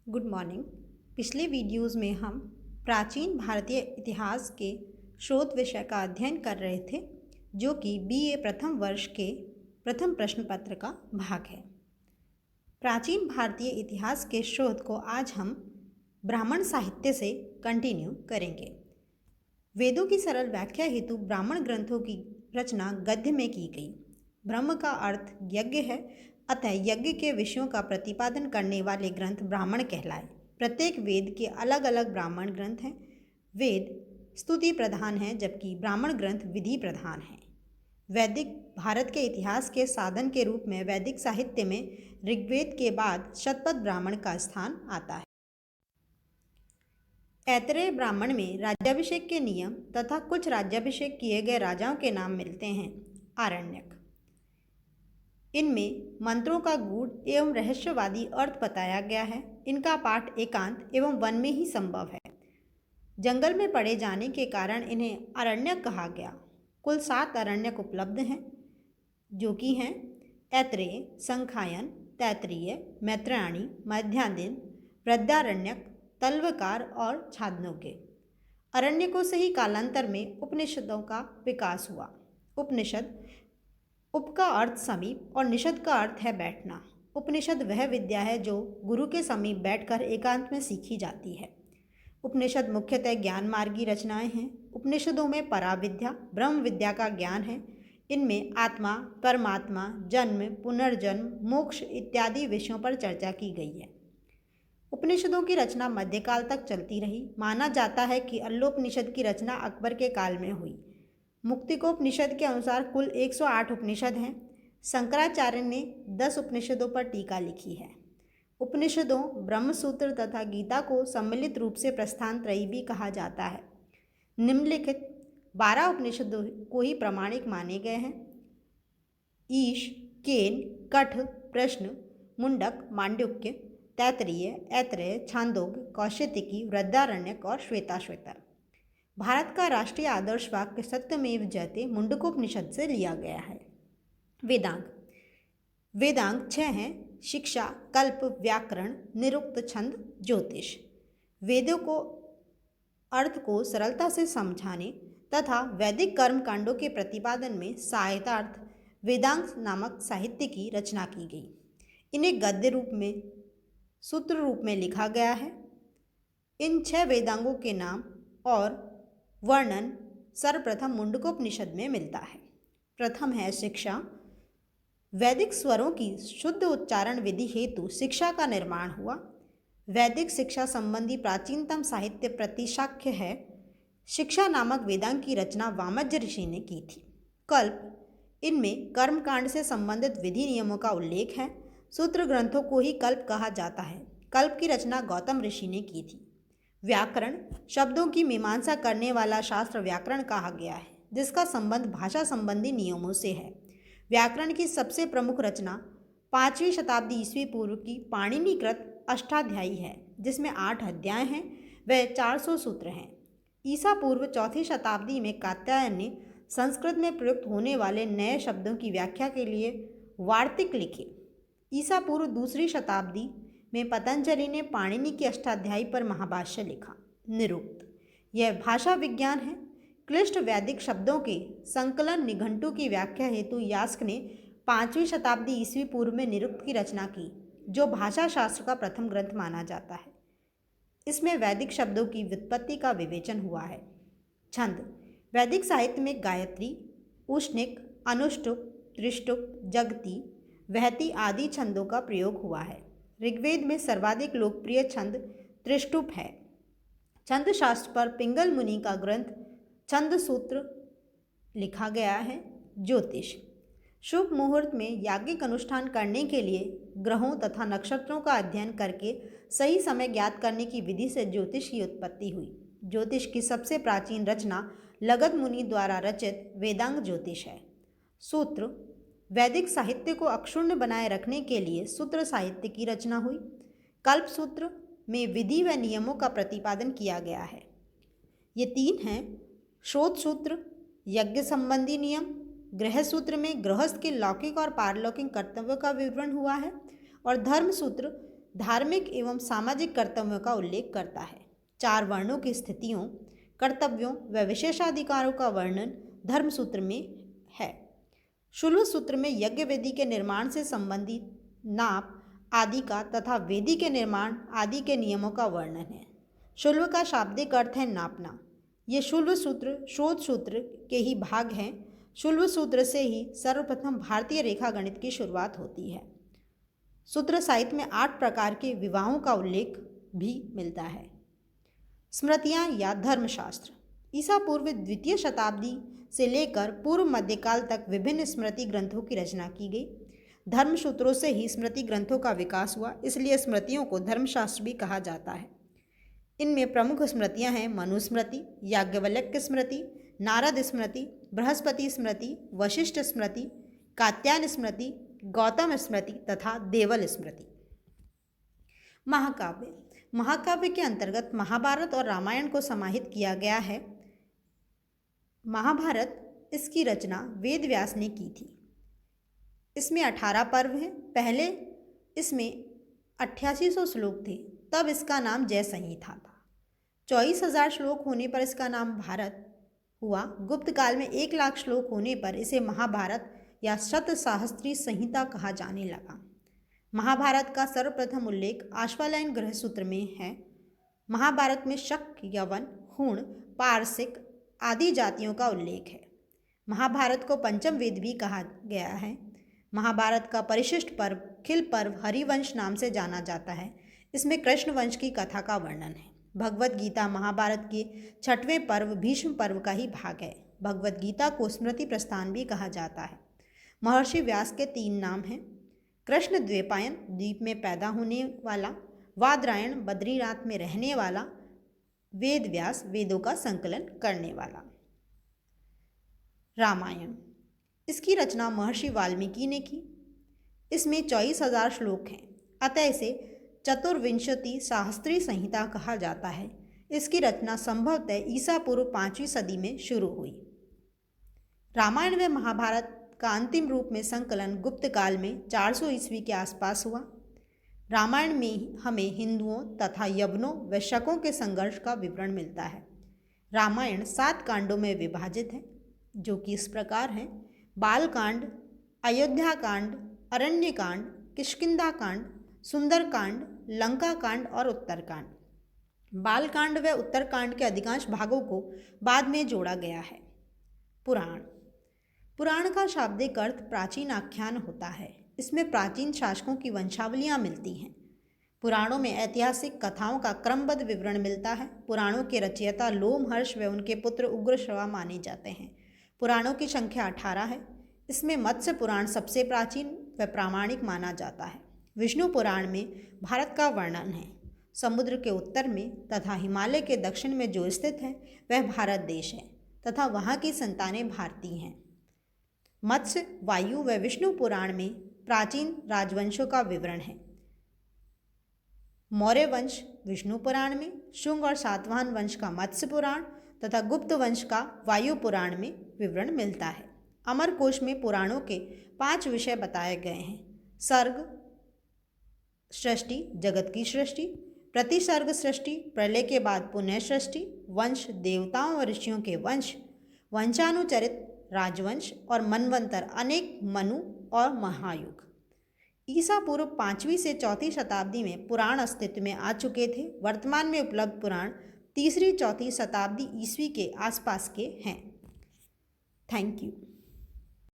Good morning. पिछले videos में हम प्राचीन भारतीय इतिहास के शोध विषय का अध्ययन कर रहे थे, जो कि बीए प्रथम वर्ष के प्रथम प्रश्न पत्र का भाग है। प्राचीन भारतीय इतिहास के शोध को आज हम ब्राह्मण साहित्य से कंटिन्यू करेंगे। वेदों की सरल व्याख्या हेतु ब्राह्मण ग्रंथों की रचना गद्य में की गई। ब्रह्म का अर्थ यज्ञ है, अतः यज्ञ के विषयों का प्रतिपादन करने वाले ग्रंथ ब्राह्मण कहलाए। प्रत्येक वेद के अलग अलग ब्राह्मण ग्रंथ हैं। वेद स्तुति प्रधान हैं, जबकि ब्राह्मण ग्रंथ विधि प्रधान हैं। वैदिक भारत के इतिहास के साधन के रूप में वैदिक साहित्य में ऋग्वेद के बाद शतपथ ब्राह्मण का स्थान आता है। ऐतरेय ब्राह्मण में राज्याभिषेक के नियम तथा कुछ राज्याभिषेक किए गए राजाओं के नाम मिलते हैं। आरण्यक, इनमें मंत्रों का गूढ़ एवं रहस्यवादी अर्थ बताया गया है। इनका पाठ एकांत एवं वन में ही संभव है। जंगल में पड़े जाने के कारण इन्हें अरण्यक कहा गया। कुल 7 अरण्यक उपलब्ध हैं, जो कि हैं ऐतरेय, संखायन, तैत्तिरीय, मैत्रायणी, मध्यान्ह, वृहदारण्यक, तल्वकार और छांदोग्य। अरण्यकों से ही कालांतर में उपनिषदों का विकास हुआ। उपनिषद, उप का अर्थ समीप और निषद का अर्थ है बैठना। उपनिषद वह विद्या है जो गुरु के समीप बैठकर एकांत में सीखी जाती है। उपनिषद मुख्यतः ज्ञान मार्गी रचनाएं हैं। उपनिषदों में पराविद्या, ब्रह्म विद्या का ज्ञान है। इनमें आत्मा, परमात्मा, जन्म, पुनर्जन्म, मोक्ष इत्यादि विषयों पर चर्चा की गई है। उपनिषदों की रचना मध्यकाल तक चलती रही। माना जाता है कि अल्लोपनिषद की रचना अकबर के काल में हुई। मुक्तिकोपनिषद के अनुसार कुल 108 उपनिषद हैं। शंकराचार्य ने 10 उपनिषदों पर टीका लिखी है। उपनिषदों, ब्रह्मसूत्र तथा गीता को सम्मिलित रूप से प्रस्थान त्रयी भी कहा जाता है। निम्नलिखित 12 उपनिषदों को ही प्रामाणिक माने गए हैं: ईश, केन, कठ, प्रश्न, मुंडक, मांडुक्य, तैत्तिरीय, ऐतरेय, छांदोग्य, कौशितिकी, वृहदारण्यक और श्वेताश्वतर। भारत का राष्ट्रीय आदर्श वाक्य सत्यमेव जयते मुंडकोपनिषद से लिया गया है। वेदांग, वेदांग 6 हैं: शिक्षा, कल्प, व्याकरण, निरुक्त, छंद, ज्योतिष। वेदों को अर्थ को सरलता से समझाने तथा वैदिक कर्म कांडों के प्रतिपादन में सहायतार्थ वेदांग नामक साहित्य की रचना की गई। इन्हें गद्य रूप में, सूत्र रूप में लिखा गया है। इन 6 वेदांगों के नाम और वर्णन सर्वप्रथम मुंडकोपनिषद में मिलता है। प्रथम है शिक्षा। वैदिक स्वरों की शुद्ध उच्चारण विधि हेतु शिक्षा का निर्माण हुआ। वैदिक शिक्षा संबंधी प्राचीनतम साहित्य प्रतिशाख्य है। शिक्षा नामक वेदांग की रचना वामज्ज ऋषि ने की थी। कल्प, इनमें कर्मकांड से संबंधित विधि नियमों का उल्लेख है। सूत्र ग्रंथों को ही कल्प कहा जाता है। कल्प की रचना गौतम ऋषि ने की थी। व्याकरण, शब्दों की मीमांसा करने वाला शास्त्र व्याकरण कहा गया है, जिसका संबंध भाषा संबंधी नियमों से है। व्याकरण की सबसे प्रमुख रचना 5वीं शताब्दी ईस्वी पूर्व की पाणिनिकृत अष्टाध्यायी है, जिसमें 8 अध्याय हैं। वह 400 सूत्र हैं। ईसा पूर्व 4वीं शताब्दी में कात्यायन ने संस्कृत में प्रयुक्त होने वाले नए शब्दों की व्याख्या के लिए वार्तिक लिखे। ईसा पूर्व 2री शताब्दी में पतंजलि ने पाणिनि की अष्टाध्यायी पर महाभाष्य लिखा। निरुक्त, यह भाषा विज्ञान है। क्लिष्ट वैदिक शब्दों के संकलन निघंटु की व्याख्या हेतु यास्क ने 5वीं शताब्दी ईस्वी पूर्व में निरुक्त की रचना की, जो भाषा शास्त्र का प्रथम ग्रंथ माना जाता है। इसमें वैदिक शब्दों की व्युत्पत्ति का विवेचन हुआ है। छंद, वैदिक साहित्य में गायत्री, उष्णिक, अनुष्टुप, त्रिष्टुप, जगती, वहती आदि छंदों का प्रयोग हुआ है। ऋग्वेद में सर्वाधिक लोकप्रिय छंद त्रिष्टुप है। छंद शास्त्र पर पिंगल मुनि का ग्रंथ छंद सूत्र लिखा गया है। ज्योतिष, शुभ मुहूर्त में याज्ञिक अनुष्ठान करने के लिए ग्रहों तथा नक्षत्रों का अध्ययन करके सही समय ज्ञात करने की विधि से ज्योतिष की उत्पत्ति हुई। ज्योतिष की सबसे प्राचीन रचना लगध मुनि द्वारा रचित वेदांग ज्योतिष है। सूत्र, वैदिक साहित्य को अक्षुण्ण बनाए रखने के लिए सूत्र साहित्य की रचना हुई। कल्प सूत्र में विधि व नियमों का प्रतिपादन किया गया है। ये 3 हैं: श्रोत सूत्र, यज्ञ संबंधी नियम। गृह सूत्र में गृहस्थ के लौकिक और पारलौकिक कर्तव्यों का विवरण हुआ है। और धर्म सूत्र धार्मिक एवं सामाजिक कर्तव्यों का उल्लेख करता है। 4 वर्णों की स्थितियों, कर्तव्यों व विशेषाधिकारों का वर्णन धर्मसूत्र में है। शुल्ब सूत्र में यज्ञ वेदी के निर्माण से संबंधित नाप आदि का तथा वेदी के निर्माण आदि के नियमों का वर्णन है। शुल्ब का शाब्दिक अर्थ है नापना। ये शुल्ब सूत्र शोध सूत्र के ही भाग हैं। शुल्ब सूत्र से ही सर्वप्रथम भारतीय रेखा गणित की शुरुआत होती है। सूत्र साहित्य में 8 प्रकार के विवाहों का उल्लेख भी मिलता है। स्मृतियाँ या धर्मशास्त्र। ईसा पूर्व 2वीं शताब्दी से लेकर पूर्व मध्यकाल तक विभिन्न स्मृति ग्रंथों की रचना की गई। धर्मसूत्रों से ही स्मृति ग्रंथों का विकास हुआ, इसलिए स्मृतियों को धर्मशास्त्र भी कहा जाता है। इनमें प्रमुख स्मृतियां हैं मनुस्मृति, याज्ञवल्क्य स्मृति, नारद स्मृति, बृहस्पति स्मृति, वशिष्ठ स्मृति, कात्यायन स्मृति, गौतम स्मृति तथा देवल स्मृति। महाकाव्य। महाकाव्य के अंतर्गत महाभारत और रामायण को समाहित किया गया है। महाभारत, इसकी रचना वेद व्यास ने की थी। इसमें 18 पर्व हैं। पहले इसमें 8800 श्लोक थे, तब इसका नाम जय संहिता था। 24,000 श्लोक होने पर इसका नाम भारत हुआ। गुप्त काल में 1 लाख श्लोक होने पर इसे महाभारत या शतसाहस्त्री संहिता कहा जाने लगा। महाभारत का सर्वप्रथम उल्लेख आश्वालायन गृह सूत्र में है। महाभारत में शक, यवन, हूण, पारसिक आदि जातियों का उल्लेख है। महाभारत को पंचम वेद भी कहा गया है। महाभारत का परिशिष्ट पर्व खिल पर्व हरिवंश नाम से जाना जाता है। इसमें कृष्ण वंश की कथा का वर्णन है। भगवत गीता महाभारत के 6वें पर्व भीष्म पर्व का ही भाग है। भगवत गीता को स्मृति प्रस्थान भी कहा जाता है। महर्षि व्यास के 3 नाम हैं। कृष्ण द्वैपायन, द्वीप में पैदा होने वाला, वादरायण, बद्रीनाथ में रहने वाला, वेद व्यास, वेदों का संकलन करने वाला। रामायण, इसकी रचना महर्षि वाल्मीकि ने की। इसमें 24,000 श्लोक हैं, अतः इसे चतुर्विंशति शास्त्री संहिता कहा जाता है। इसकी रचना संभवतः ईसा पूर्व 5वीं सदी में शुरू हुई। रामायण व महाभारत का अंतिम रूप में संकलन गुप्त काल में 400 ईस्वी के आसपास हुआ। रामायण में हमें हिंदुओं तथा यवनों व शकों के संघर्ष का विवरण मिलता है। रामायण 7 कांडों में विभाजित है, जो कि इस प्रकार हैं: बालकांड, अयोध्या कांड, अरण्य कांड, किष्किंधा कांड, सुंदरकांड, लंका कांड और उत्तरकांड। बालकांड व उत्तरकांड के अधिकांश भागों को बाद में जोड़ा गया है। पुराण। पुराण का शाब्दिक अर्थ प्राचीन आख्यान होता है। इसमें प्राचीन शासकों की वंशावलियाँ मिलती हैं। पुराणों में ऐतिहासिक कथाओं का क्रमबद्ध विवरण मिलता है। पुराणों के रचयिता लोमहर्ष व उनके पुत्र उग्रश्रवा माने जाते हैं। पुराणों की संख्या 18 है। इसमें मत्स्य पुराण सबसे प्राचीन व प्रामाणिक माना जाता है। विष्णु पुराण में भारत का वर्णन है। समुद्र के उत्तर में तथा हिमालय के दक्षिण में जो स्थित है वह भारत देश है तथा वहाँ की संतानें भारतीय हैं। मत्स्य, वायु व विष्णु पुराण में प्राचीन राजवंशों का विवरण है। मौर्य वंश विष्णु पुराण में, शुंग और सातवाहन वंश का मत्स्य पुराण तथा गुप्त वंश का वायु पुराण में विवरण मिलता है। अमरकोश में पुराणों के 5 विषय बताए गए हैं: सर्ग सृष्टि, जगत की सृष्टि; प्रतिसर्ग सृष्टि, प्रलय के बाद पुनः सृष्टि; वंश, देवताओं और ऋषियों के वंश; वंशानुचरित, राजवंश और मनवंतर, अनेक मनु और महायुग। ईसा पूर्व 5वीं से 4वीं शताब्दी में पुराण अस्तित्व में आ चुके थे। वर्तमान में उपलब्ध पुराण 3री-4वीं शताब्दी ईस्वी के आसपास के हैं। Thank you.